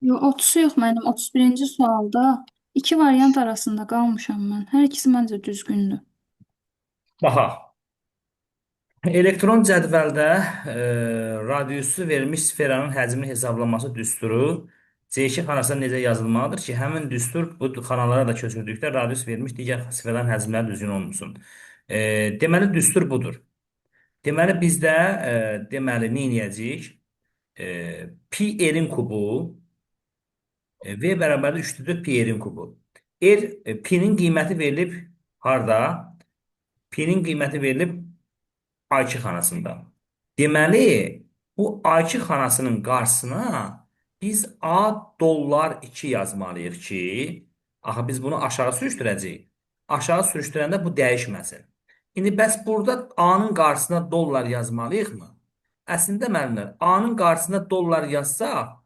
Yo, 30'u yox mənim 31-ci sualda iki variant arasında qalmışam mən. Hər ikisi məncə düzgündür. Baxa, elektron cədvəldə radiusu verilmiş sferanın həcmini hesablaması düsturu C2 xanasında necə yazılmalıdır ki, həmin düstur bu xanalara da köçürdükdə radius verilmiş digər sferanın həcmləri düzgün olunsun. Deməli, düstur budur. Deməli, bizdə deməli, nə edəcəyik? Pi r-in kubu V bərabərdir 3-dür pi r-in kubu. Pi-nin qiyməti verilib harda? Pi-nin qiyməti verilib A2 xanasında. Deməli, bu A2 xanasının qarşısına biz A dollar 2 yazmalıyıq ki, axı biz bunu aşağı sürüşdürəcəyik. Aşağı sürüşdürəndə bu dəyişməsin. İndi bəs burada A-nın qarşısına dollar yazmalıyıqmı? Əslində müəllimlər, A-nın qarşısına dollar yazsaq,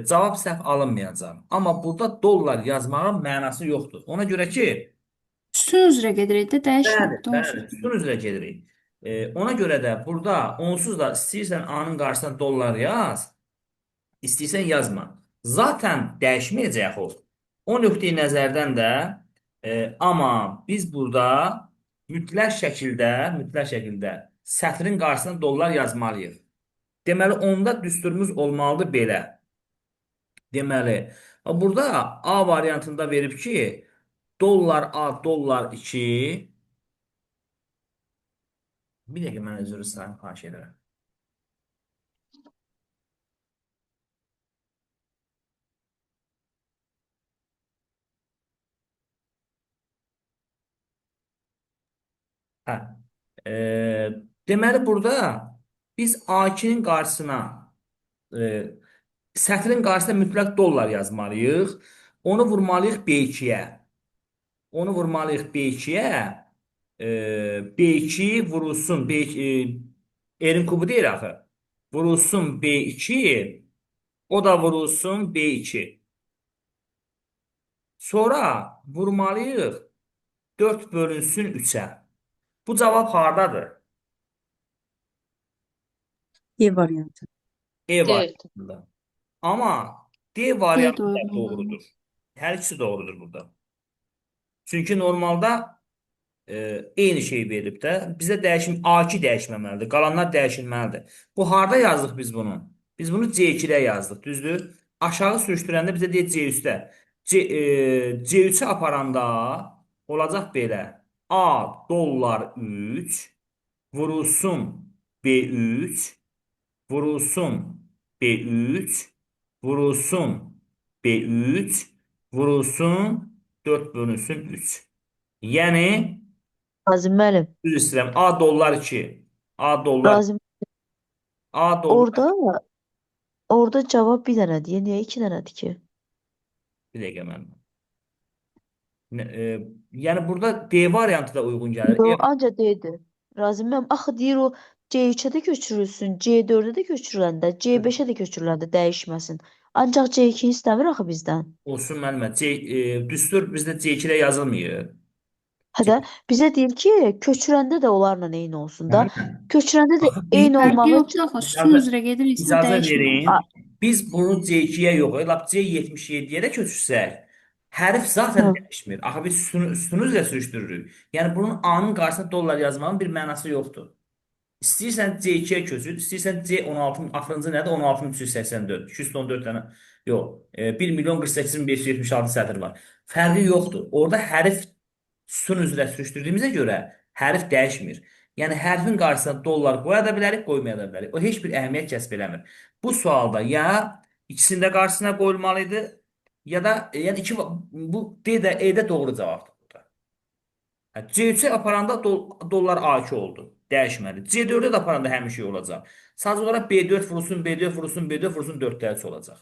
cavab səhv alınmayacaq. Amma burada dollar yazmağın mənası yoxdur. Ona görə ki, Üstün üzrə gedirik də bəli, dəyişmirik də bəli, onsuz. sütun üzrə gedirik. Ona görə də burada onsuz da istəyirsən A-nın qarşısına dollar yaz, istəyirsən yazma. Zaten dəyişməyəcək o. O nöqteyi nəzərdən də amma biz burada mütləq şəkildə sətrin qarşısına dollar yazmalıyıq. Deməli, onda düsturumuz olmalıdır belə. Deməli, burada A variantında verib ki, dollar A, dollar 2. Bir dəqiqə mən özür istəyirəm, xahiş edirəm. Hə. E, deməli, burada biz A2-nin qarşısına e, sətrin qarşısına mütləq dollar yazmalıyıq. Onu vurmalıyıq B2-yə. Onu vurmalıyıq B2-yə. B2 vurulsun B2 Erin kubu deyil axı. Vurulsun B2, o da vurulsun B2. Sonra vurmalıyıq 4 bölünsün 3-ə. Bu cavab hardadır? Y variantı. E D. variantında. Amma D D variantı də da uyğun. doğrudur. Hər ikisi doğrudur burada. Çünki normalda eyni şey verib də. Bizə dəyişim A2 dəyişməməlidir. Qalanlar dəyişilməlidir. Bu harda yazdıq biz bunu? Biz bunu C2-də yazdıq, düzdür? Aşağı sürüşdürəndə bizə deyir C3-də. C3-ə aparanda olacaq belə. A dollar 3 vurulsun B3 vurulsun B3 vurulsun B3 vurulsun 4 bölünsün 3. Yəni Razım müəllim. üzr istəyirəm. A dollar 2. A dollar. Razım. A dollar. Orada orada cavab bir dənədir. Niyə iki dənədir ki? Bir dəqiqə mən. Yəni burada D variantı da uyğun gəlir. Yo, anca deyildi. Razım müəllim. Axı deyir o C3-ə də köçürülsün, C4-ə də köçürüləndə, C5-ə də köçürüləndə dəyişməsin. Ancaq C2-ni istəmir axı bizdən. Olsun müəllimə. Düstur bizdə C2-də yazılmıyor. Hə də bizə deyir ki, köçürəndə də onlarla eyni olsun da. Müəllimə, Köçürəndə də axı eyni biz Fərqi olmağı yoxdur üçün axı. Üstün icazə, üzrə gediriksə icazə dəyişmirik. verin. Biz bunu C2-yə yox, lap C77-yə də köçürsək, hərf zaten hə, dəyişmir. Axı biz üstünü üzrə sürüşdürürük. Yəni bunun A-nın qarşısına dollar yazmağın bir mənası yoxdur. İstəyirsən C2-yə köçür, istəyirsən C16-nın axırıncı nədir? 16.384. 214 dənə. Yox, 1 milyon 48 min 576 sətr var. Fərqi yoxdur. Orada hərf sütun üzrə sürüşdürdüyümüzə görə hərf dəyişmir. Yəni hərfin qarşısına dollar qoya da bilərik, qoymaya da bilərik. O heç bir əhəmiyyət kəsb eləmir. Bu sualda ya ikisinin də qarşısına qoyulmalıydı, ya da yəni bu D də E-də doğru cavabdır burada. C3-ə aparanda dollar A2 oldu. Dəyişmədi. C4-ə də aparanda həmin şey olacaq. Sadəcə olaraq B4 vurulsun, B4 vurulsun, B4 vurulsun 4-də 3 olacaq.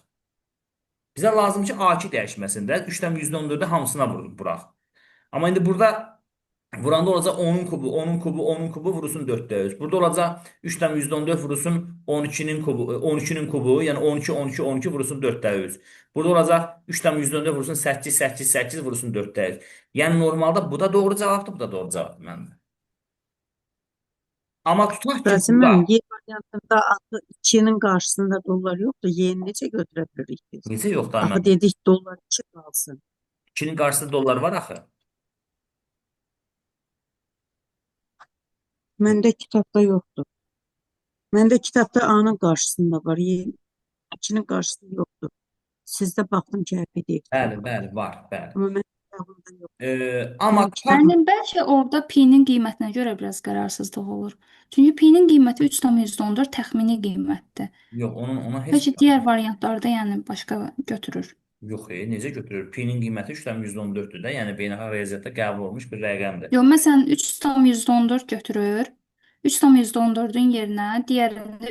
Bizə lazım ki A2 dəyişməsin də 3-dən %14-də hamısına vuraq. Amma indi burada vuranda olacaq 10-un kubu, 10-un kubu, 10-un kubu vurulsun 4-də 3. Burada olacaq 3-dən %14 vurulsun 12-nin kubu, 12-nin kubu, yəni 12, 12, 12 vurulsun 4-də 3. Burada olacaq 3-dən %14 vurulsun 8, 8, 8 vurulsun 4-də 3. Yəni normalda bu da doğru cavabdır, bu da doğru cavabdır məndə. Amma tutaq ki Razım burada müəllim. variantında axı 2-nin qarşısında dollar yoxdur. Y-ni necə götürə bilərik biz? Necə yoxdur Axı mənim? dedik dollar 2 qalsın. 2-nin qarşısında dollar var axı. Məndə kitabda yoxdur. Məndə kitabda A-nın qarşısında var. Y-2-nin qarşısında yoxdur. Sizdə baxdım ki, PDF-də Bəli, var. bəli, var, bəli. Amma mənim kitabımda yox. Amma Mənim kitabım Müəllim, bəlkə orada P-nin qiymətinə görə biraz qərarsızlıq olur. Çünki P-nin qiyməti 3,14 təxmini qiymətdir. yox, ona heç Bəlkə digər variantlarda yəni başqa götürür. yox, necə götürür? P-nin qiyməti 3,14-dür də, yəni beynəlxalq riyaziyyatda qəbul olunmuş bir rəqəmdir. Yox, məsələn 3,14 götürür. 3,14-ün yerinə digərində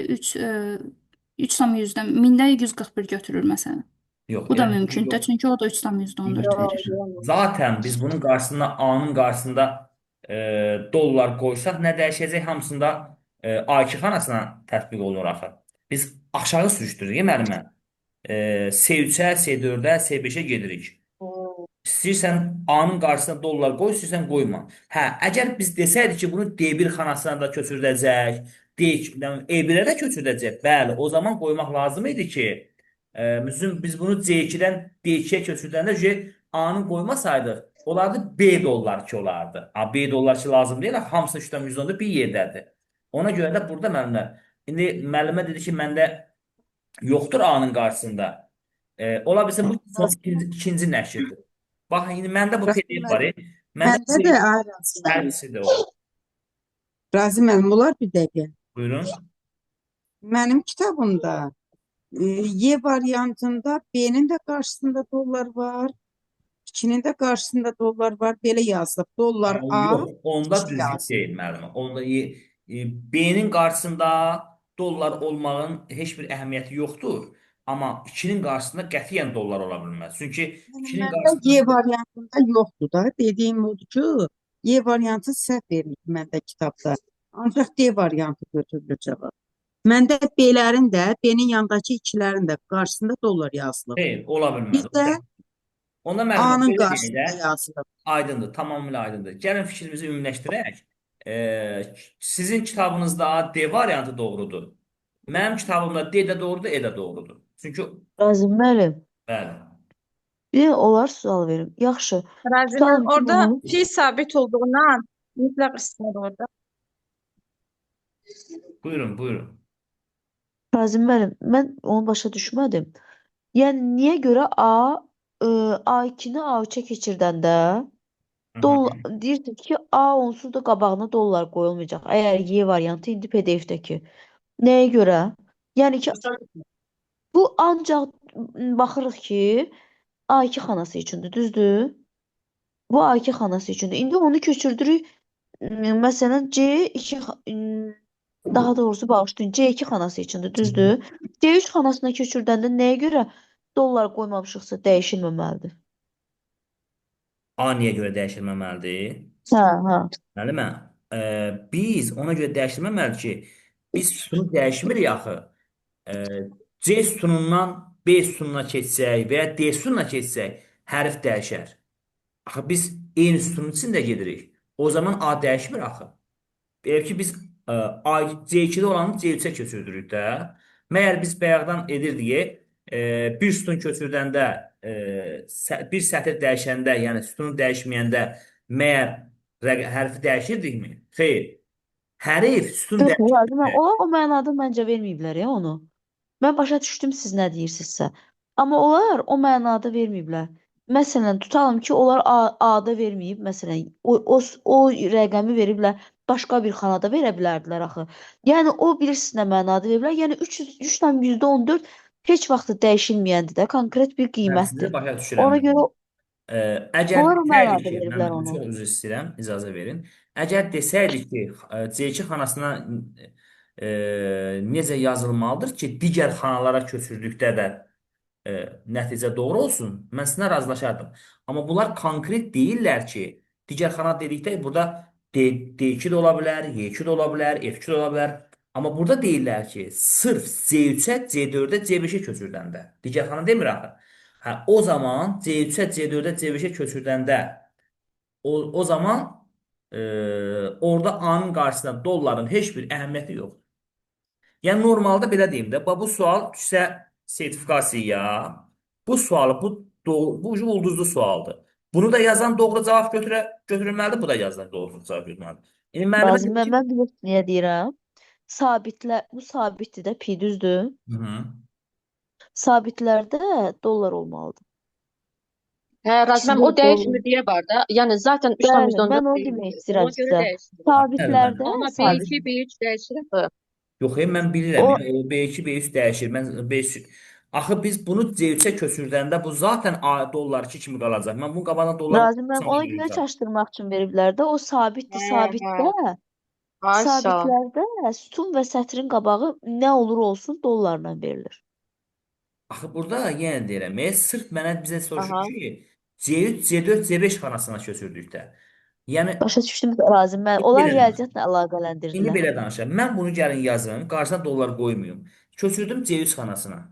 3,100-dən 1000-də 141 götürür məsələn. Yox, Bu da elə mümkündür, yox. çünki o da 3,14 verir. Zaten biz bunun qarşısında A-nın qarşısında dollar qoysaq nə dəyişəcək? Hamısında A2 xanasına tətbiq olunur axı. Biz aşağı sürüşdürürük müəllimə. S3-ə, S4-ə, S5-ə gedirik. İstəyirsən A-nın qarşısına dollar qoy, istəyirsən qoyma. Hə, əgər biz desəydik ki, bunu D1 xanasına da köçürdəcək, E1-ə də köçürdəcək, bəli, o zaman qoymaq lazım idi ki, biz bunu C2-dən D2-yə köçürdəndə A-nı qoymasaydıq, olardı B dollar ki olardı. B dollar ki lazım deyil, hamısı 3,110-da bir yerdədir. Ona görə də burada müəllimlər, indi müəllimə dedi ki, məndə yoxdur A-nın qarşısında. Ola bilsin bu son ikinci nəşrdir. Bax, indi məndə bu PDF var. Məndə Məndə də ayrısı. hərfisi o. Razi müəllim, olar bir dəqiqə. Buyurun. Mənim kitabımda Y variantında B'nin də qarşısında dollar var. 2-nin də qarşısında dollar var. Belə yazılıb. Dollar A. Yox, onda 2 düzgün yazılıb. deyil müəllimə. Onda B-nin qarşısında dollar olmağın heç bir əhəmiyyəti yoxdur. Amma 2-nin qarşısında qətiyyən dollar ola bilməz. Çünki 2-nin Məndə qarşısında Y variantında yoxdur da. Dediyim odur ki, Y variantı səhv verilib məndə kitabda. Ancaq D variantı götürülür cavab. Məndə B-lərin də, B-nin yanındakı 2-lərin də qarşısında dollar yazılıb. xeyr, ola bilməz. Bizdə Onda müəllimə A-nın belə deyək qarşısında də, yazılıb. aydındır, tamamilə aydındır. Gəlin fikrimizi ümumiləşdirək. Sizin kitabınızda D variantı doğrudur. Mənim kitabımda D də doğrudur, E də doğrudur. Çünki Razım müəllim, bəli. bir də olar sual verim. Yaxşı, Razıyam. tutalım ki Orada bunu pi sabit olduğundan mütləq istər orada. Buyurun, buyurun. Razım müəllim, mən onu başa düşmədim. Yəni niyə görə A2-ni A3-ə keçirdəndə Hı hı. deyirdi ki, A onsuz da qabağına dollar qoyulmayacaq. Əgər Y variantı indi PDF-dəki. Nəyə görə? Yəni ki, bu ancaq baxırıq ki, A2 xanası üçündür, düzdür? Bu A2 xanası üçündür. İndi onu köçürdürük. Məsələn, daha doğrusu bağışlayın, C2 xanası üçündür, düzdür? C3 xanasına köçürdəndə nəyə görə dollar qoymamışıqsa dəyişilməməlidir? A niyə görə dəyişilməməlidir? Hə, hə. Müəllimə, biz ona görə dəyişilməməliyik ki, biz sütunu dəyişmirik axı. E, C sütunundan B sütununa keçsək və ya D sütununa keçsək, hərf dəyişər. Axı biz eyni sütunun içində gedirik. O zaman A dəyişmir axı. Belə ki biz C2-də olanı C3-ə köçürdürük də. Məyər biz bayaqdan edirdik, bir sütun köçürdəndə, bir sətir dəyişəndə, yəni sütunu dəyişməyəndə məyər hərfi dəyişirdikmi? Xeyr. Hərf sütun Yox, dəyişir. lazım. Onlar o mənada məncə verməyiblər ya onu. Mən başa düşdüm siz nə deyirsinizsə. Amma onlar o mənada verməyiblər. Məsələn, tutalım ki, onlar A-da verməyib, məsələn, o rəqəmi veriblər, başqa bir xanada verə bilərdilər axı. Yəni o bilirsiniz nə mənada veriblər? Yəni 3,14 heç vaxt dəyişilməyəndir də, konkret bir Mən sizi qiymətdir. başa düşürəm. Ona görə Əgər onlar o desəydik mənada ki, veriblər mən onu. çox üzr istəyirəm, icazə verin. Əgər desəydik ki, C2 xanasına necə yazılmalıdır ki, digər xanalara köçürdükdə də nəticə doğru olsun, mən sizinlə razılaşardım. Amma bunlar konkret deyirlər ki, digər xana dedikdə burada D2 də ola bilər, Y2 də ola bilər, F2 də ola bilər. Amma burada deyirlər ki, sırf C3-ə, C4-ə, C5-ə köçürdəndə. Digər xana demir axı. Hə, o zaman C3-ə, C4-ə, C5-ə köçürdəndə o zaman orada A-nın qarşısında dolların heç bir əhəmiyyəti yoxdur. Yəni normalda belə deyim də, bu sual düşsə sertifikasiyaya, bu sualı bu ulduzlu sualdır. Bunu da yazan doğru cavab götürülməlidir, bu da yazan doğru cavab götürülməlidir. Yəni müəllimə Razı deyir mən, ki, mən biliyorsun niyə deyirəm? Bu sabitdir də, pi düzdür. hı -hı. Sabitlərdə dollar olmalıdır. Hə, Razməm, İkisi o də dollar. dəyişmir deyə var da. Yəni zaten Bəli, 3,14 mən onu deyil. demək Ona istəyirəm görə sizə. dəyişmir. Bəli, bəli. Sabitlərdə Amma sabit. B2, B3 dəyişir axı. Yox, mən bilirəm. O Ya, o B2, B3 dəyişir. Mən B3 Axı biz bunu C3-ə köçürdəndə bu zaten dollar 2 kimi qalacaq. Mən bunun qabağına dollar Razı mən qoysam da ona görə verəcəm. çaşdırmaq üçün veriblər də. O sabitdir, Hə, hə. sabitdə. Ay sağ ol. Sabitlərdə sütun və sətrin qabağı nə olur olsun dollarla verilir. Axı burada yenə deyirəm, sırf bizə soruşur Aha. ki, C3, C4, C5 xanasına köçürdük də. Yəni Başa düşdüm Razı mən. Onlar belə danışım. riyaziyyatla İndi əlaqələndirdilər. belə danışım. Mən bunu gəlin yazım, qarşısına dollar qoymayım. Köçürdüm C3 xanasına.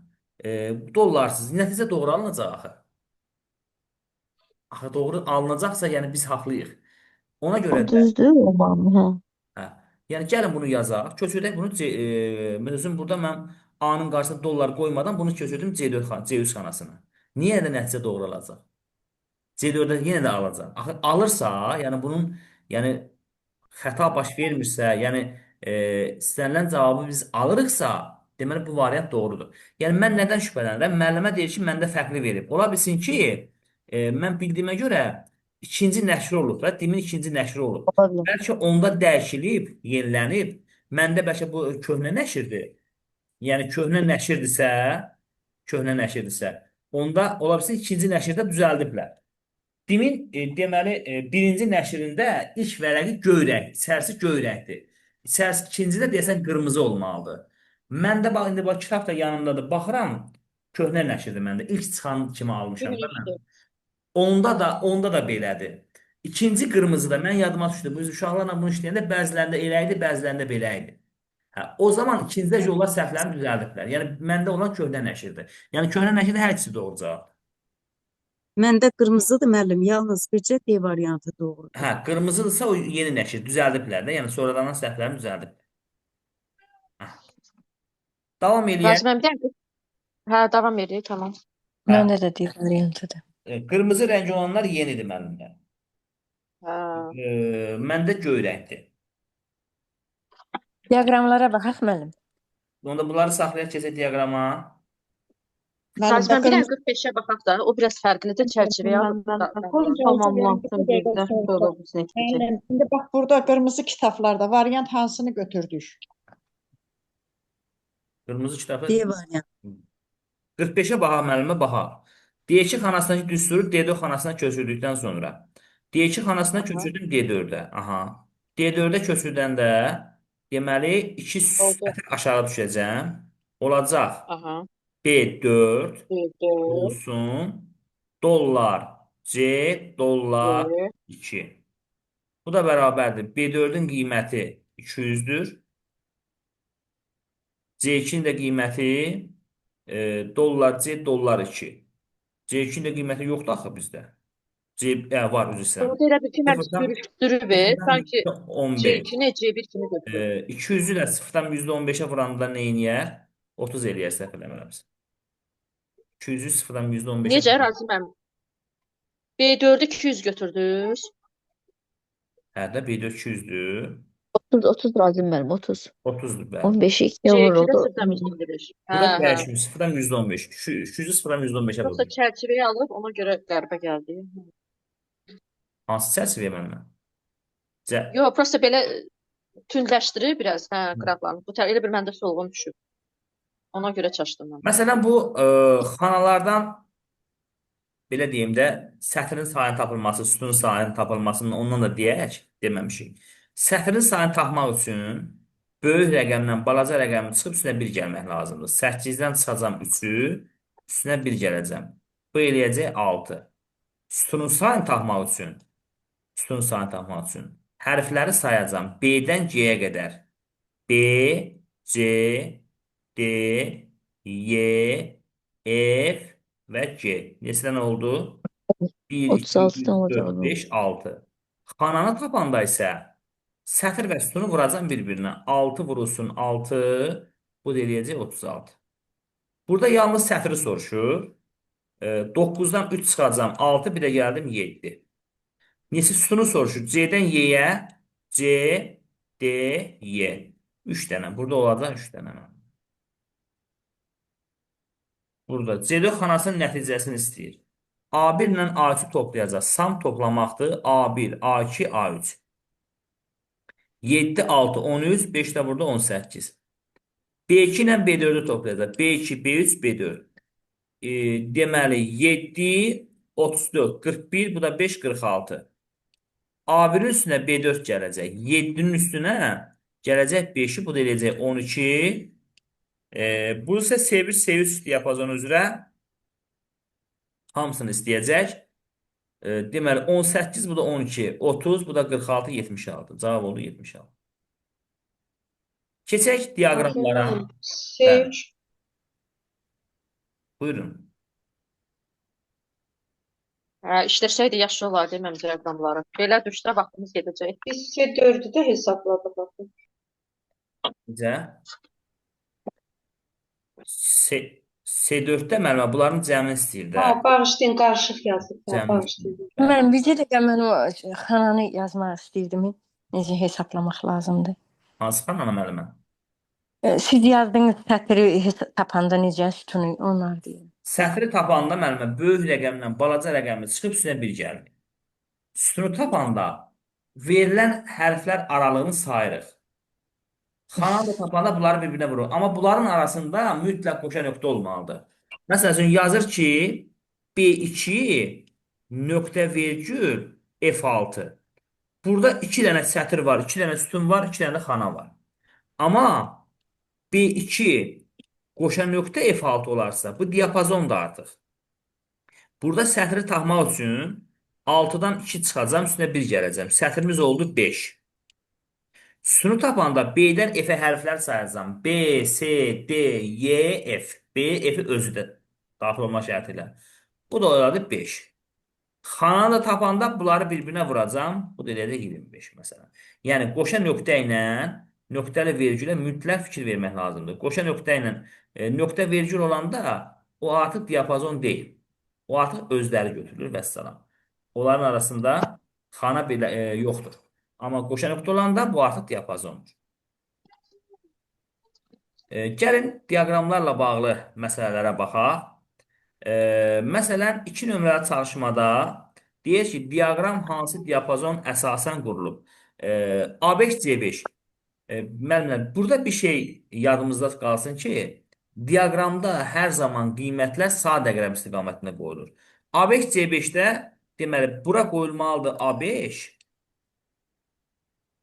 Dollarsız. Nəticə doğru alınacaq axı. Axı doğru alınacaqsa, yəni biz haqlıyıq. Ona görə O də düzdür, olmalı, hə. hə, yəni gəlin bunu yazaq. Köçürdək bunu özüm burada mən A-nın qarşısına dollar qoymadan bunu köçürdüm C3 xanasına. Niyə də nəticə doğru alacaq? C4-də yenə də alacaq. Axı alırsa, yəni bunun yəni xəta baş vermirsə, yəni istənilən cavabı biz alırıqsa, deməli bu variant doğrudur. Yəni mən nədən şübhələnirəm? Müəllimə deyir ki, məndə fərqli verib. Ola bilsin ki, mən bildiyimə görə ikinci nəşri olub da, dimin ikinci nəşri olub. Ola bilər. Bəlkə onda dəyişilib, yenilənib. Məndə bəlkə bu köhnə nəşrdir. Yəni köhnə nəşirdirsə, onda ola bilsin ikinci nəşirdə düzəldiblər. Dimin deməli birinci nəşrində ilk vərəqi göy rəng, içərisi göy rəngdir. İçərisi ikincidə deyəsən qırmızı olmalıdır. Məndə bax indi bax kitab da yanımdadır. Baxıram, köhnə nəşrdir məndə. İlk çıxan kimi almışam da mən. Düzdür. Onda da belədir. İkinci qırmızıda mən yadıma düşdü. Bu uşaqlarla bunu işləyəndə bəzilərində elə idi, bəzilərində belə idi. Hə, o zaman ikincidə yollar səhvlərini düzəldiblər. Yəni məndə olan köhnə nəşrdir. Yəni köhnə nəşrdə hər ikisi doğru cavab. Məndə qırmızıdır müəllim, yalnız bircə D variantı doğrudur. Hə, qırmızıdırsa o yeni nəşr düzəldiblər də. Yəni sonradan səhvlərini düzəldib. Hə. Davam eləyək. Razməm, bir dəqiqə. Hə, davam edirik, tamam. Hə. Məndə də D variantıdır. Qırmızı rəng olanlar yenidir müəllimlər. Hə. Məndə göy rəngdir. Diaqramlara baxaq müəllim. Onda bunları saxlayaq keçək diaqrama. Razməm, bir dəqiqə 45-ə baxaq da. O biraz fərqlidir, çərçivəyə alıb. Tamamlansın bir də. Sonra bizə keçək. Aynen. Şimdi bak burada kırmızı kitaplarda varyant hansını götürdük? Qırmızı kitabı D variantı. 45-ə baxaq müəllimə baxaq. D2 xanasındakı düsturu D4 xanasına köçürdükdən sonra D2 xanasına köçürdüm D4-ə. Aha. D4-ə köçürdəndə deməli 2 Oldu. sətir aşağı düşəcəm. Olacaq Aha. B4 Düzdür. olsun dollar C dollar 2. Bu da bərabərdir. B4-ün qiyməti 200-dür. C2-nin də qiyməti dollar C dollar 2. C2-nin də qiyməti yoxdur axı bizdə. Var üzr istəyirəm. Orada elə bir ki, hər bölüşdürüb, sanki 15. C2-ni C1 kimi götürür. 200-ü də 0-dan %15-ə vuranda nə eləyər? 30 eləyər səhv eləmirəmsə. 200-ü 0-dan %15-ə Necə Razməm? B4-ü 200 götürdünüz. Hə də B4 200-dür. 30 Razım mənim, 30. 30-dur bəli. 15'i 2'ye vur C2-də oldu. 0-dan %15. Bu da dəyişmiş 0-dan %15. 200-ü 0-dan %15-ə Yoxsa vurdu. çərçivəyə alıb ona görə qəribə gəldi. Hansı çərçivəyə mənim? Yox, prosta belə tündləşdirir biraz, hə, qraflarını. Bu elə bir məndə solğun düşüb. Ona görə çaşdım mən. Məsələn bu xanalardan belə deyim də sətrin sayının tapılması, sütunun sayının tapılmasının ondan da deyək, deməmişik. Sətrin sayını tapmaq üçün böyük rəqəmdən balaca rəqəmin çıxıb üstünə 1 gəlmək lazımdır. 8-dən çıxacam 3-ü, üstünə 1 gələcəm. Bu eləyəcək 6. Sütunun sayını tapmaq üçün hərfləri sayacam B-dən G-yə qədər. B, C, D, Y, F və G. Neçədən oldu? 1, 2, 3, 36'dan olacaq 4, o. 5, 6. Xananı tapanda isə sətir və sütunu vuracam bir-birinə. 6 vurulsun 6, Bu da eləyəcək 36. Burada yalnız sətri soruşur. 9-dan 3 çıxacam 6, bir də gəldim 7. Neçə sütunu soruşur? C-dən Y-yə C, D, Y. 3 dənə. Burada olacaq 3 dənə. Burada C4 xanasının nəticəsini istəyir. A1 ilə A2 toplayacaq. Sam toplamaqdır. A1, A2, A3. 7, 6, 13, 5 də burada 18. B2 ilə B4'ü toplayacaq. B2, B3, B4. Deməli 7, 34, 41, bu da 5, 46. A1'in üstünə B4 gələcək. 7'nin üstünə gələcək 5'i, bu da eləyəcək 12. Bu isə C1, C3 diapazonu üzrə hamısını istəyəcək. Deməli 18, bu da 12, 30, bu da 46, 76. Cavab oldu 76. Keçək diaqramlara. Bakıyorum. Bəli, C3. buyurun. İşləsəydi yaxşı olardı mənim diaqramları. Belə düşsə vaxtımız gedəcək. Biz C4'ü də hesabladıq. Baxın. Necə? C4'də müəllimə bunların cəmini istəyir də. Bağışlayın, qarışıq yazıb. Cəmini Bağışlayın. istəyir. Bəli. Mən bircə dəqiqə mən o xananı yazmaq istəyirdim. Necə hesablamaq lazımdır? Hansı xanana müəllimə? Siz yazdığınız sətri tapanda necə sütunu onlar deyim. Sətri tapanda müəllimə böyük rəqəmlə balaca rəqəmi çıxıb üstünə 1 gəlir. Sütunu tapanda verilən hərflər aralığını sayırıq. Xananı da tapanda bunları bir-birinə vurur. Amma bunların arasında mütləq qoşa nöqtə olmalıdır. Məsəl üçün yazır ki, B2 nöqtə vergül F6. Burada 2 dənə sətr var, 2 dənə sütun var, 2 dənə də xana var. Amma B2 qoşa nöqtə F6 olarsa, bu diapazondur artıq. Burada sətri tapmaq üçün 6-dan 2 çıxacam, üstünə 1 gələcəm. Sətrimiz oldu 5. Sütunu tapanda B-dən F-ə hərflər sayacağam. B, C, D, Y, F. B, F-i özü də daxil olma şərti ilə. Bu da oladı 5. Xananı da tapanda bunları bir-birinə vuracam. Bu da eləyəcək 25 məsələn. Yəni qoşa nöqtə ilə nöqtəli vergülə mütləq fikir vermək lazımdır. Qoşa nöqtə ilə nöqtə vergül olanda o artıq diapazon deyil. O artıq özləri götürülür və salam. Onların arasında xana belə yoxdur. Amma qoşa nöqtə olanda bu artıq diapazondur. Gəlin diaqramlarla bağlı məsələlərə baxaq. Məsələn, 2 nömrəli çalışmada deyir ki, diaqram hansı diapazon əsasən qurulub? A5, C5. Müəllimlər, burada bir şey yadımızda qalsın ki, diaqramda hər zaman qiymətlər sadə rəqəm istiqamətində qoyulur. A5, C5-də deməli, bura qoyulmalıdır A5,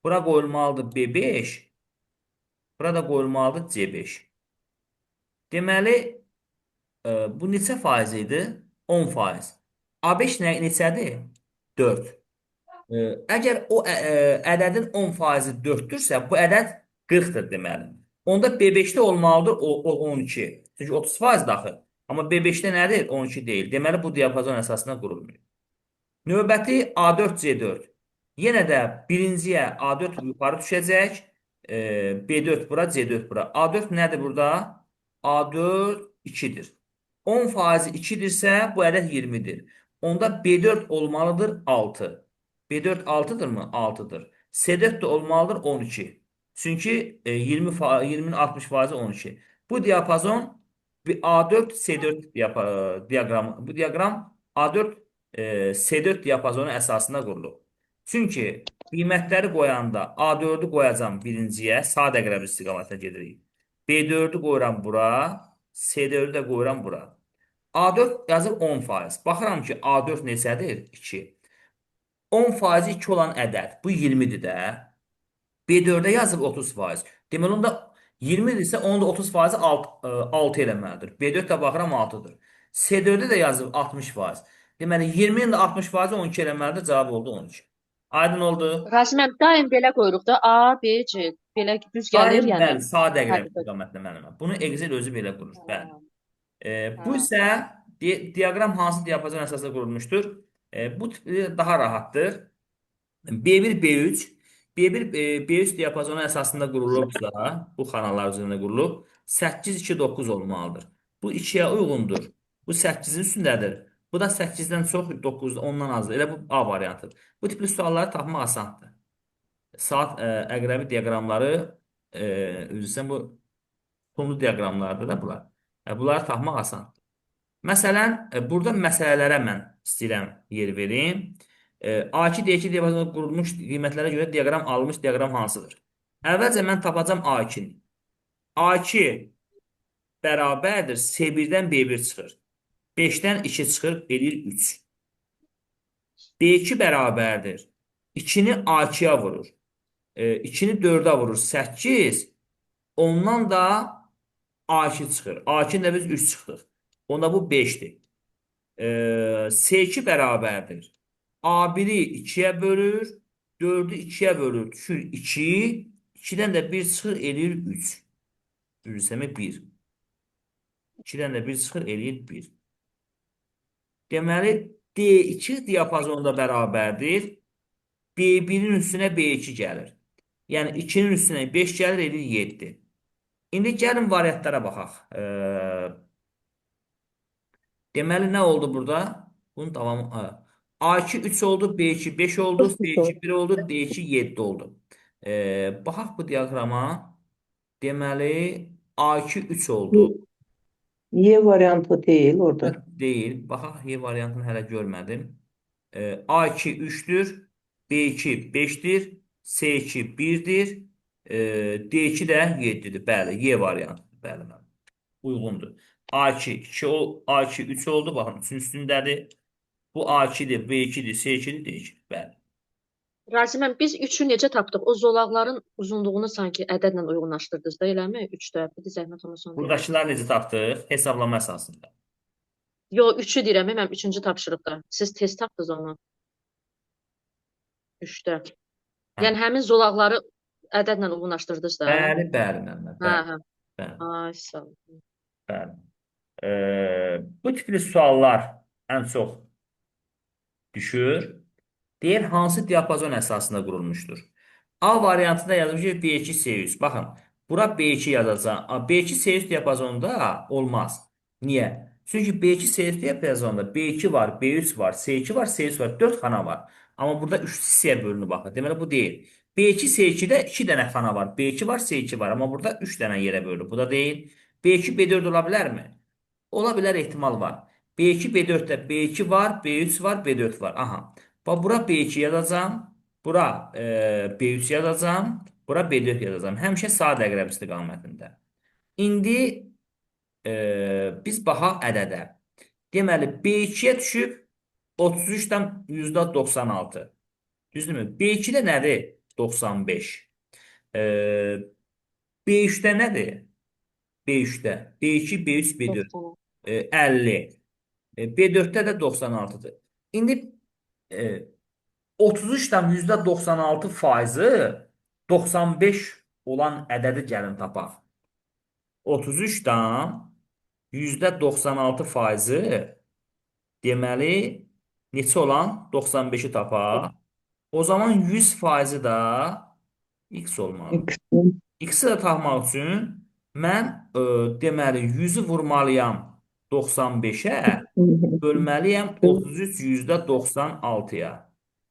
bura qoyulmalıdır B5, bura da qoyulmalıdır C5. Deməli, bu neçə faiz idi? 10%. A5 neçədir? 4. Əgər o ədədin 10%-i 4-dürsə, bu ədəd 40-dır deməli. Onda B5-də olmalıdır o 12. Çünki 30% daxil. Amma B5-də nədir? 12 deyil. Deməli, bu diapazon əsasında qurulmuyor. Növbəti A4, C4. Yenə də birinciyə A4 yuxarı düşəcək. B4 bura, C4 bura. A4 nədir burada? A4 2-dir. 10% 2-dirsə, bu ədəd 20-dir. Onda B4 olmalıdır 6. B4 6-dırmı? 6-dır. C4 də olmalıdır 12. Çünki 20'nin 60%'i 12. Bu diapazon A4 C4 diaqramı. Bu diaqram A4 C4 diapazonu əsasında qurulub. Çünki qiymətləri qoyanda A4'ü qoyacam birinciyə, sadə rəqəm istiqamətində gedirik. B4'ü qoyuram bura, C4'ü də qoyuram bura. A4 yazır 10%. Baxıram ki, A4 neçədir? 2. 10% 2 olan ədəd. Bu 20-dir də. B4'də yazıb 30%. Deməli, onda 20-dirsə, onun da 30%-i 6 eləməlidir. B4 də baxıram 6-dır. C4'də də yazıb 60%. Deməli, 20-nin də 60%-i 12 eləməlidir. Cavab oldu 12. Aydın oldu? Rasim müəllim, daim belə qoyuruq da A, B, C. Belə düz gəlir, Daim, yəni. bəli, sadə rəqəm istiqamətində müəllimə. Bunu Excel özü belə qurur. Bəli. Bu isə diaqram hansı diapazon əsasında qurulmuşdur? Bu daha rahatdır. B1, B3. B1, B3 diapazonu əsasında qurulubsa, bu xanalar üzərində qurulub. 8, 2, 9 olmalıdır. Bu 2-yə uyğundur. Bu 8-in üstündədir. Bu da 8-dən çox, 9 ondan azdır. Elə bu A variantıdır. Bu tipli sualları tapmaq asandır. Saat əqrəbi diaqramları üzrsən bu tonlu diaqramlardır da bunlar. Bunları tapmaq asandır. Məsələn, burada məsələlərə mən istəyirəm yer verim. A2, D2 diapazonunda qurulmuş qiymətlərə görə diaqram alınmış diaqram hansıdır? Əvvəlcə mən tapacam A2-ni. A2 bərabərdir C1-dən B1 çıxır. 5-dən 2 çıxır, eləyir 3. B2 bərabərdir. 2-ni A2-yə vurur. 2-ni 4-ə vurur, 8. Ondan da A2 çıxır. A2-dən də biz 3 çıxdıq. Onda bu 5-dir. S2 bərabərdir. A1-i 2-yə bölür, 4-ü 2-yə bölür, düşür 2. 2-dən də 1 çıxır, eləyir 3. Üzrəmi 1. 2-dən də 1 çıxır, eləyir 1. Deməli, D2 diapazonda bərabərdir. B1-in üstünə B2 gəlir. Yəni 2-nin üstünə 5 gəlir, eləyir 7. İndi gəlin variantlara baxaq. Deməli, nə oldu burada? Bunun davamı A2 3 oldu, B2 5 oldu, C2 1 oldu, D2 7 oldu. Baxaq bu diaqrama. Deməli, A2 3 oldu. Y variantı değil orada. Deyil. Baxaq, Y variantını hələ görmədim. A2 3-dür, B2 5-dir, C2 1-dir, D2 də 7-dir. Bəli, Y variantıdır. Bəli, mənim. Uyğundur. A2 2 A2 3 oldu. Baxın, 3-ün üstündədir. Bu A2-dir, B2-dir, C2-dir, D2-dir. Bəli. Razi mən biz 3-ü necə tapdıq? O zolaqların uzunluğunu sanki ədədlə uyğunlaşdırdınız da, eləmi? 3-də. Bir də zəhmət olmasa onu deyək. Buradakılar necə tapdıq? Hesablama əsasında. Yo, 3-ü deyirəm, mən 3-cü tapşırıqda. Siz tez tapdınız onu. 3-də. Yəni həmin zolaqları ədədlə uyğunlaşdırdınız da. Bəli, bəli, mənim. Hə. Bəli. Ay, sağ ol. Bəli. Bu tipli suallar ən çox düşür. Deyir, hansı diapazon əsasında qurulmuşdur? A variantında yazılmış ki, B2 C3. Baxın, bura B2 yazacağım. B2 C3 diapazonunda olmaz. Niyə? Çünki B2 C3 diapazonunda B2 var, B3 var, C2 var, C3 var, 4 xana var. Amma burada 3 hissəyə bölünür, baxın. Deməli, bu deyil. B2 C2-də 2 dənə xana var. B2 var, C2 var. Amma burada 3 dənə yerə bölünür. Bu da deyil. B2, B4 ola bilərmi? Ola bilər, ehtimal var. B2, B4-də B2 var, B3 var, B4 var. Aha. Bax, bura B2 yazacağım. Bura B3 yazacağım. Bura B4 yazacağım. Həmişə sadə əqrəb istiqamətində. İndi biz baxaq ədədə. Deməli, B2-yə düşüb 33-dən %96. Düzdürmü? B2-də nədir? 95. B3-də nədir? B3-də. B2, B3, B4. 50. B4-də də 96-dır. İndi 33-dən %96 faizi 95 olan ədədi gəlin tapaq. 33-dən %96 faizi deməli neçə olan? 95-i tapaq. O zaman 100 faizi da x olmalıdır. X-i də tapmaq üçün mən deməli 100-ü vurmalıyam 95-ə, bölməliyəm 33 %96-ya.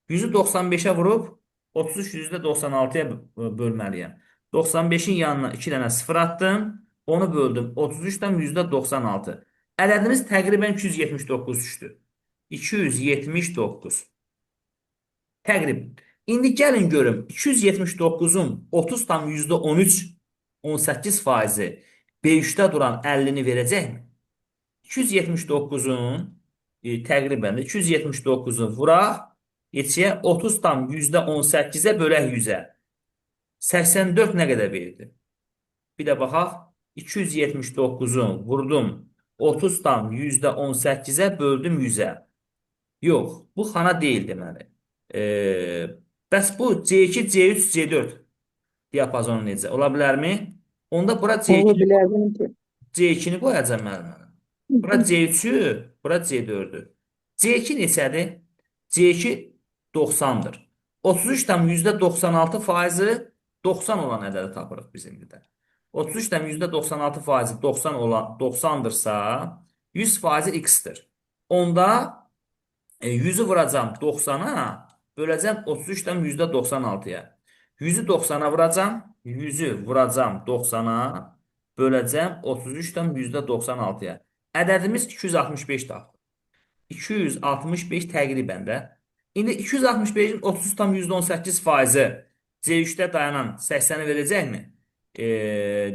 100-ü 95-ə vurub 33 %96-ya bölməliyəm. 95-in yanına 2 dənə 0 atdım. Onu böldüm. 33-dən %96. Ədədimiz təqribən 279 düşdü. 279. Təqribən. İndi gəlin görüm. 279-un 30-dan %13, 18 faizi B3-də duran 50-ni verəcəkmi? 279-un təqribən 279-u vuraq, neçəyə? 30-dan %18-ə bölək 100-ə. 84 nə qədər verdi? Bir də baxaq. 279-u vurdum. 30-dan %18-ə böldüm 100-ə. Yox, bu xana deyil deməli. Bəs bu C2, C3, C4 diapazonu necə? Ola bilərmi? Onda bura C2-ni qoyacam mənim. Bura C3-ü, bura C4-ü. C2 neçədir? C2 90-dır. 33-dən %96 faizi 90 olan ədədi tapırıq biz indi də. 33'dən %96% 90 olan 90'dırsa 100% x-dir. Onda 100'ü vuracağım 90'a, böləcəm 33'dən %96'ya. 100'ü 90'a vuracağım, 100'ü vuracağım 90'a, böləcəm 33'dən %96'ya. Ədədimiz 265 tapdı. 265 təqribən də. İndi 265'in 30,18%-i C3'də dayanan 80'i verəcəkmi?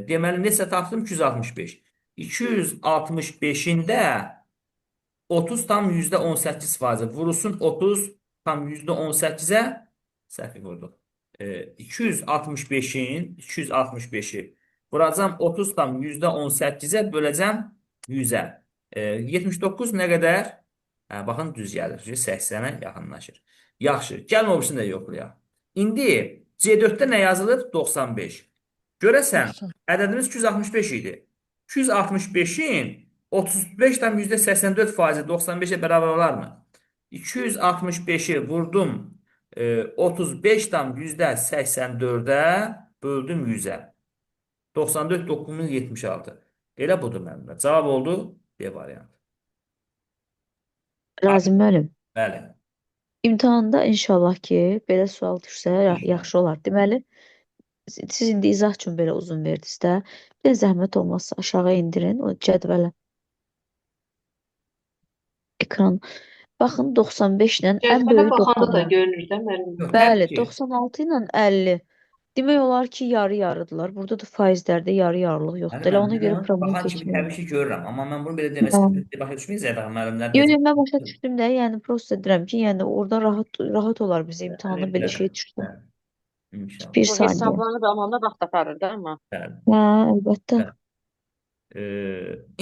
Deməli, neçə tapdım? 265. 265'in də 30,18%-i vurulsun 30,18'e səhv vurduq. 265'i vuracağım 30,18'e böləcəm 100'ə. 79 nə qədər? Baxın, düz gəlir. 80'ə yaxınlaşır. Yaxşı. Gəlin o birisini də yoxlayaq. İndi C4'də nə yazılıb? 95. Görəsən, ədədimiz 265 idi. 265'in 35,84%-i 95'e bərabər olarmı? 265'i vurdum 35,84'e böldüm 100'ə. 94,976. Elə budur mənim. Cavab oldu B variantı. Razım müəllim. Bəli. İmtahanda inşallah ki, belə sual düşsə İnşallah. yaxşı olar. Deməli, siz indi izah üçün belə uzun verdiniz də. Bir də zəhmət olmazsa aşağı indirin o cədvələ. Ekran. Baxın 95 ilə ən Cədvələ böyük baxanda da 96. görünür də müəllim. Yox, Bəli, təbii ki. 96 ilə 50. Demək olar ki, yarı-yarıdırlar. Burada da faizlərdə yarı-yarılıq yoxdur. Elə ona görə problem Baxan kimi keçmir. təbii ki görürəm. Amma mən bunu belə deməsəm başa düşməyəcək daha müəllimlər. Yox, yox, mən başa düşdüm də. Yəni prosta deyirəm ki, yəni oradan rahat olar bizə imtahana belə şey düşsün. İnşallah. Bir Bu saniyə. hesablanır da amma da vaxt aparır da amma. Bəli. Hə, əlbəttə.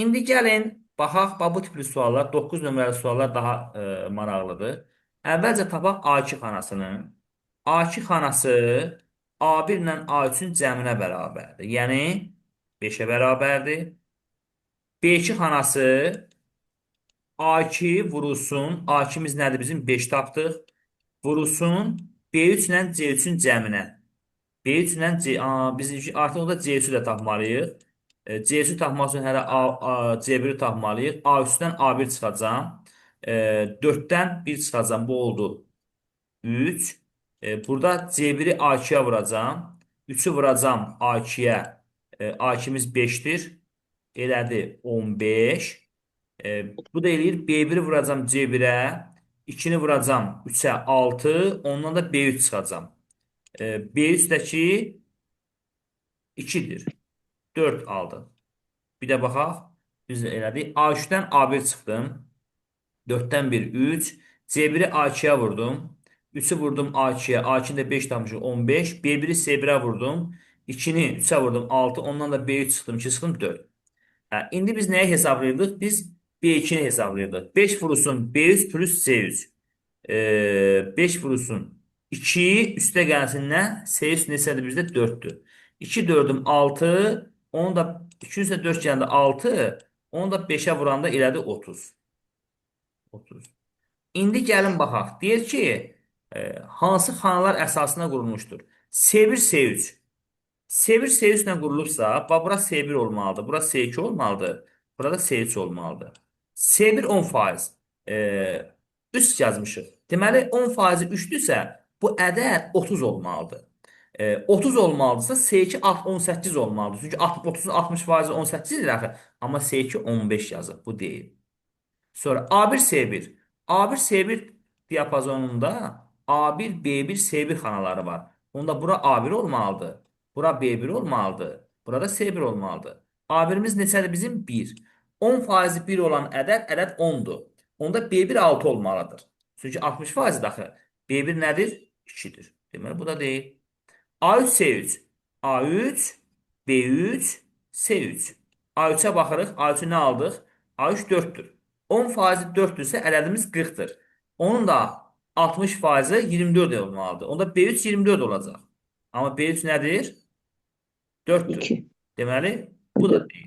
İndi gəlin baxaq, bu tipli suallar, 9 nömrəli suallar daha maraqlıdır. Əvvəlcə tapaq A2 xanasını. A2 xanası A1 ilə A3-ün cəminə bərabərdir. Yəni 5-ə bərabərdir. B2 xanası A2 vurulsun. A2'miz nədir bizim? 5 tapdıq. Vurulsun B3 ilə C3-ün cəminə. B3 ilə biz artıq orada C3-ü də tapmalıyıq. C3-ü tapmaq üçün hələ C1-i tapmalıyıq. A3-dən A1 çıxacam. 4-dən 1 çıxacam. Bu oldu 3. Burada C1-i A2'yə vuracam. 3'ü vuracam A2'yə. A2'miz 5'tir. Elədi 15. Bu da eləyir. B1'i vuracam C1'ə. 2'ni vuracam 3'ə 6. Ondan da B3 çıxacam. B3'dəki 2'dir. 4 aldı. Bir də baxaq. Biz elədik. A3'dən A1 çıxdım. 4'dən 1 3. C1'i A2'yə vurdum. 3'ü vurdum A2'yə. A2'ni də 5 tapmışıq 15. B1'i C1'ə vurdum. 2'ni 3'ə vurdum 6. Ondan da B3 çıxdım 2 çıxdım 4. İndi biz nəyi hesablayırdıq? Biz B2'ni hesablayırdıq. 5 vurulsun B3 plus C3. 5 vurulsun 2 üstə gəlsin nə? C3 neçədir bizdə? 4'dür. 2 4'üm 6. Onu da 2 üstə 4 gələndə 6. Onu da 5'ə vuranda elədi 30. 30. İndi gəlin baxaq. Deyir ki, hansı xanalar əsasına qurulmuşdur? C1 C3. C1 C3 ilə qurulubsa, bura C1 olmalıdır. Bura C2 olmalıdır. Burada C3 olmalıdır. C1 10%. Üst yazmışıq. Deməli 10%-i 3-dürsə, bu ədəd 30 olmalıdır. 30 olmalıdırsa C2 18 olmalıdır. Çünki 30'un 60%-i 18 idir axı. Amma C2 15 yazıb. Bu deyil. Sonra A1 C1. A1 C1 diapazonunda A1 B1 C1 xanaları var. Onda bura A1 olmalıdır. Bura B1 olmalıdır. Burada C1 olmalıdır. A1'imiz neçədir bizim? 1. 10% 1 olan ədəd 10'dur. Onda B1 6 olmalıdır. Çünki 60% daxı. B1 nədir? 2'dir. Deməli bu da deyil. A3 C3. A3 B3 C3. A3'ə baxırıq. A3'ü nə aldıq? A3 4'dür. 10% 4'dürsə ədədimiz 40'dır. Onun da 60% 24 olmalıdır. Onda B3 24 olacaq. Amma B3 nədir? 4'dür. 2. Deməli bu da deyil.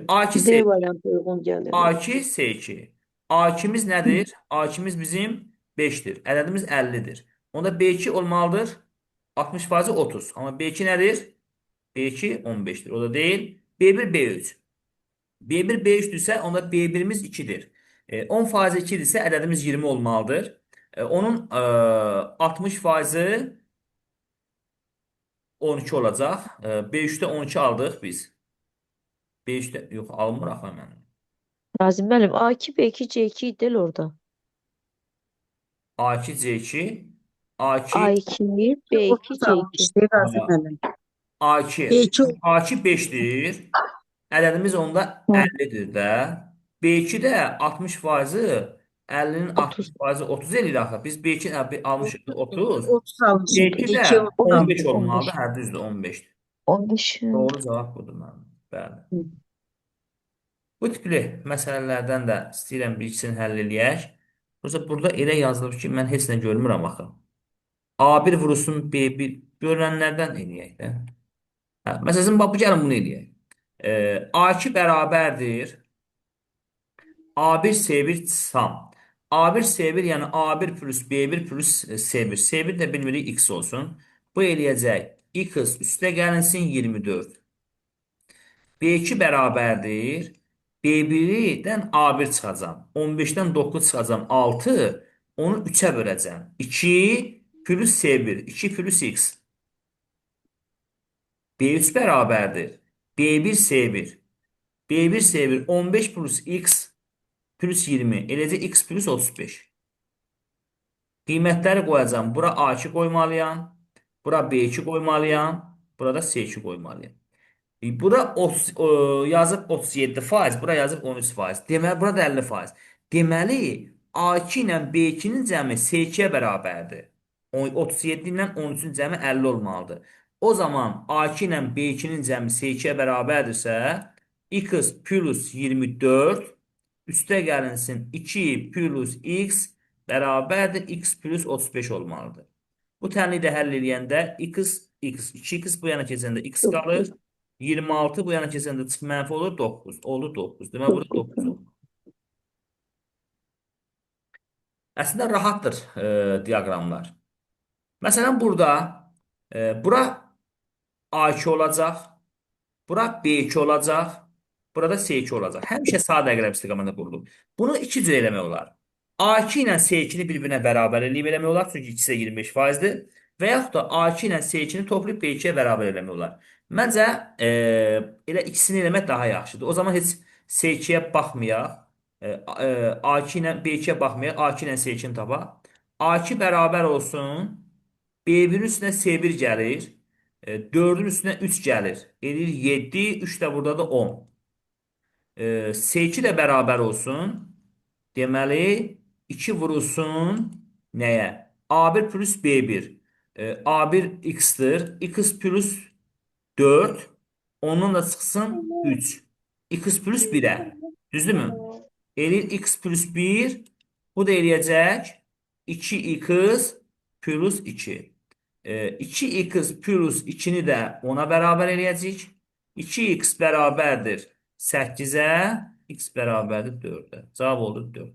A2 D C2. variantı uyğun gəlir. A2 C2. A2'miz nədir? A2'miz bizim 5'dir. Ədədimiz 50'dir. Onda B2 olmalıdır. 60% 30. Amma B2 nədir? B2 15'dir. O da değil. B1 B3. B1 B3'dürsə onda B1'imiz 2'dir. 10 faizi 2'dirsə ədədimiz 20 olmalıdır. Onun 60 faizi 12 olacaq. B3'də 12 aldıq biz. B3'də yox almıraq hemen. Nazim müəllim, A2, B2, C2 idi elə orada. A2 C2 A2 A2, B2, 30 C2. almışdı Qazım müəllim. A2 B2 A2 5'dir. Ədədimiz onda Hı. 50'dir də. B2'də 60 faizi 50'nin 60 faizi 30 eləyir axı. Biz B2 almışıq 30. 30 almışdı. B2'də 2 15 15. olmalıdır. Hə düzdür 15'dir. 15. Doğru cavab budur mənim. Bəli. Hı. Bu tipli məsələlərdən də istəyirəm bir ikisini həll eləyək. Burada elə yazılıb ki, mən heç nə görmürəm axı. A1 vurulsun B1 görünənlərdən eləyək də. Hə, məsələn, bax, bu gəlin bunu eləyək. A2 bərabərdir. A1 C1 sam. A1 C1 yəni A1 plus B1 plus C1. C1 də bilmirik X olsun. Bu eləyəcək. X üstə gəlinsin 24. B2 bərabərdir. B1-dən A1 çıxacam. 15-dən 9 çıxacam. 6. Onu 3-ə böləcəm. 2 plus C1. 2 plus X. B3 bərabərdir. B1 C1. B1 C1 15 plus X plus 20. Eləcə X plus 35. Qiymətləri qoyacam. Bura A2 qoymalıyam. Bura B2 qoymalıyam. Burada C2 qoymalıyam. Bura yazıb 37%, bura yazıb 13%. Deməli, burada 50%. Deməli, A2 ilə B2-nin cəmi C2-yə bərabərdir. 37 ilə 13-ün cəmi 50 olmalıdır. O zaman A2 ilə B2-nin cəmi C2-yə bərabərdirsə, X plus 24 üstə gəlinsin 2 plus X bərabərdir X plus 35 olmalıdır. Bu tənliyi də həll eləyəndə X, 2X bu yana keçəndə X qalır. 26 bu yana keçəndə mənfi olur 9. Oldu 9. Deməli burada 9 olur. Əslində rahatdır diaqramlar. Məsələn burada bura A2 olacaq. Bura B2 olacaq. Burada C2 olacaq. Həmişə sadə əqrəb istiqamətində qurulub. Bunu iki cür eləmək olar. A2 ilə C2-ni bir-birinə bərabər eləyib eləmək olar. Çünki ikisi də 25%-dir. Və yaxud da A2 ilə C2-ni toplayıb B2-yə bərabər eləmək olar. Məncə elə ikisini eləmək daha yaxşıdır. O zaman heç C2-yə baxmayaq. A2 ilə B2-yə baxmayaq. A2 ilə C2-ni tapaq. A2 bərabər olsun. B1-in üstünə C1 gəlir. 4-ün üstünə 3 gəlir. Edir 7. 3 də burada da 10. C2 də bərabər olsun. Deməli 2 vurulsun nəyə? A1 plus B1. A1 X-dir. X plus 4. Ondan da çıxsın 3. X plus 1'ə. Düzdürmü? Eləyir X plus 1. Bu da eləyəcək 2X plus 2. 2X plus 2'ni də 10'a bərabər eləyəcək. 2X bərabərdir 8'ə. X bərabərdir 4'ə. Cavab oldu 4.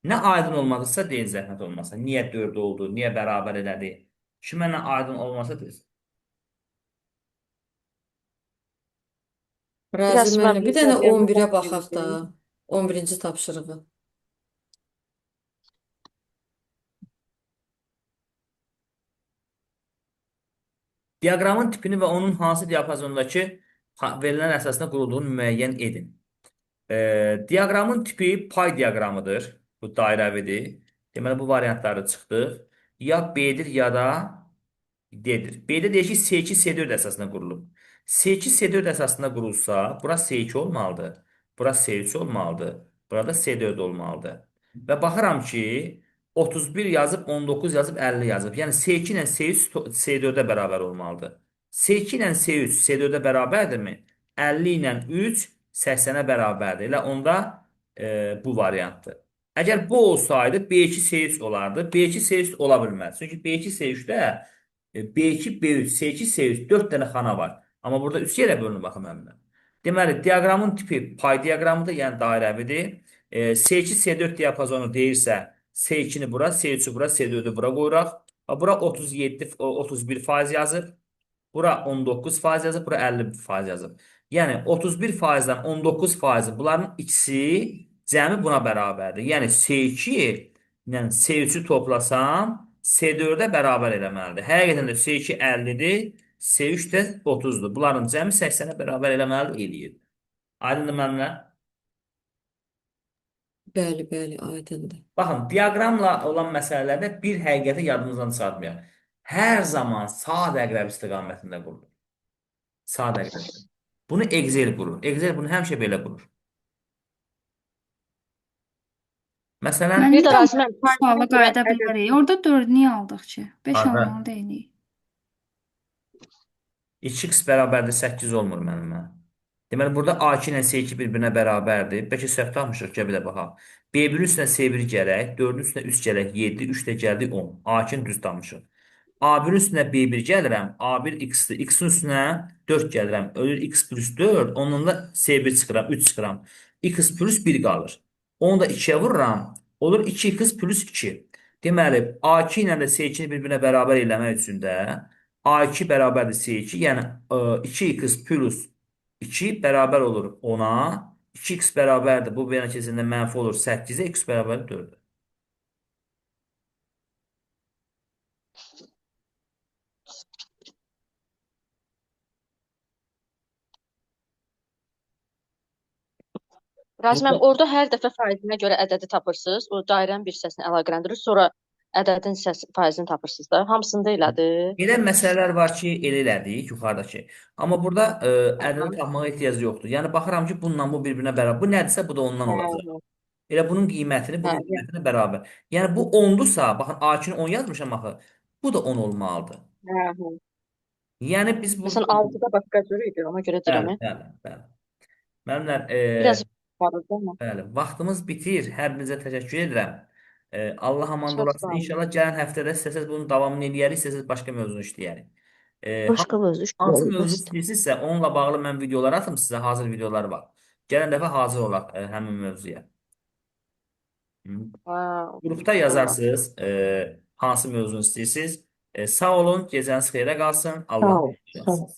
Nə aydın olmadısa deyin zəhmət olmasa. Niyə 4 oldu? Niyə bərabər elədi? Kimə nə aydın olmasa deyin. Biraz Razi müəllim, bir mən dənə bilmirəm, 11-ə bu baxaq da. 11-ci tapşırığı. Diaqramın tipini və onun hansı diapazondakı verilən əsasında qurulduğunu müəyyən edin. Diaqramın tipi pay diaqramıdır. Bu dairəvidir. Deməli, bu variantları çıxdıq. Ya B-dir, ya da D-dir. B-də deyək ki, C2, C4 əsasında qurulub. C2, C4 əsasında qurulsa, bura C2 olmalıdır. Bura C3 olmalıdır. Burada C4 olmalıdır. Və baxıram ki, 31 yazıb, 19 yazıb, 50 yazıb. Yəni C2 ilə C3 C4-ə bərabər olmalıdır. C2 ilə C3 C4-ə bərabərdirmi? 50 ilə 3 80-ə bərabərdir. Elə onda bu variantdır. Əgər bu olsaydı B2 C3 olardı. B2 C3 ola bilməz. Çünki B2 C3-də B2 B3 C2 C3 4 dənə xana var. Amma burada 3 yerə bölünür baxın məndən. Deməli, diaqramın tipi pay diaqramıdır, yəni dairəvidir. C2 C4 diapazonu deyirsə C2-ni bura, C3-ü bura, C4-ü bura qoyuraq. Bura 37 31% yazır. Bura 19% yazıb, bura 50% yazıb. Yəni 31%-dən 19%, bunların ikisi cəmi buna bərabərdir. Yəni C2 ilə C3-ü toplasam C4-ə bərabər eləməlidir. Həqiqətən də C2 50-dir, C3 də 30-dur. Bunların cəmi 80-ə bərabər eləməlidir, eləyir. Aydındır müəllimlər? Bəli, bəli, aydındır. Baxın, diaqramla olan məsələlərdə bir həqiqəti yadımızdan çıxartmayaq. Hər zaman sağ əqrəb istiqamətində qurulur. Sağ əqrəb. Bunu Excel qurur. Excel bunu həmişə belə qurur. Məsələn, Bir Müəllim, də tam Razi müəllim, sualı görə qayıda ədəd bilərik. Orada 4 niyə aldıq ki? 5 Harda? almalı deyilik. 2x bərabərdir 8 olmur mənimlə. Deməli, burada A2 ilə C2 bir-birinə bərabərdir. Bəlkə səhv tapmışıq ki, bir də baxaq. B1 üstünə C1 gələk, 4-ün üstünə 3 gələk, 7, 3 də gəldi 10. A2-ni düz tapmışıq. A1 üstünə B1 gəlirəm, A1 x-dir. X-in üstünə 4 gəlirəm. Ölür x plus 4, ondan da C1 çıxıram, 3 çıxıram. X plus 1 qalır. Onu da 2-yə vururam. Olur 2x plus 2. Deməli, A2 ilə də C2-ni bir-birinə bərabər eləmək üçün də A2 bərabərdir C2, yəni 2x plus 2 bərabər olur 10-a. 2x bərabərdir, bu bir yana keçəndə mənfi olur 8-ə, x bərabərdir 4-ə. Razi müəllim, orada hər dəfə faizinə görə ədədi tapırsınız. O dairənin bir hissəsini əlaqələndirir, sonra ədədin faizini tapırsınız da. Hamısında elədir. Elə məsələlər var ki, elə elədik yuxarıdakı. Amma burada ədədi tapmağa ehtiyac yoxdur. Yəni baxıram ki, bununla bu bir-birinə bərabər. Bu nədirsə, bu da ondan olacaq. Hə, Elə bunun qiymətini hə, bunun qiymətinə bərabər. Yəni bu 10-dursa, baxın A2-ni 10 yazmışam axı. Bu da 10 olmalıdır. hə. Yəni biz Məsələn, burada 6-da başqa cür idi, ona görə deyirəm. bəli, bəli, bəli. Müəllimlər, Biraz yuxarıda amma. bəli, vaxtımız bitir. Hər birinizə təşəkkür edirəm. Allah aman Çox olasın. sağ olun. İnşallah gələn həftədə istəsəz bunun davamını eləyərik, istəsəz başqa mövzunu işləyərik. Başqa mövzu Hansı işləyək, mövzu bəsdir. istəyirsinizsə, onunla bağlı mən videolar atım sizə, hazır videolar var. Gələn dəfə hazır olaq həmin mövzuya. Hı. Hə, Qrupda olar. yazarsınız, hansı mövzunu istəyirsiniz. Sağ olun, gecəniz xeyrə qalsın. Sağ Allah ol, sağ ol.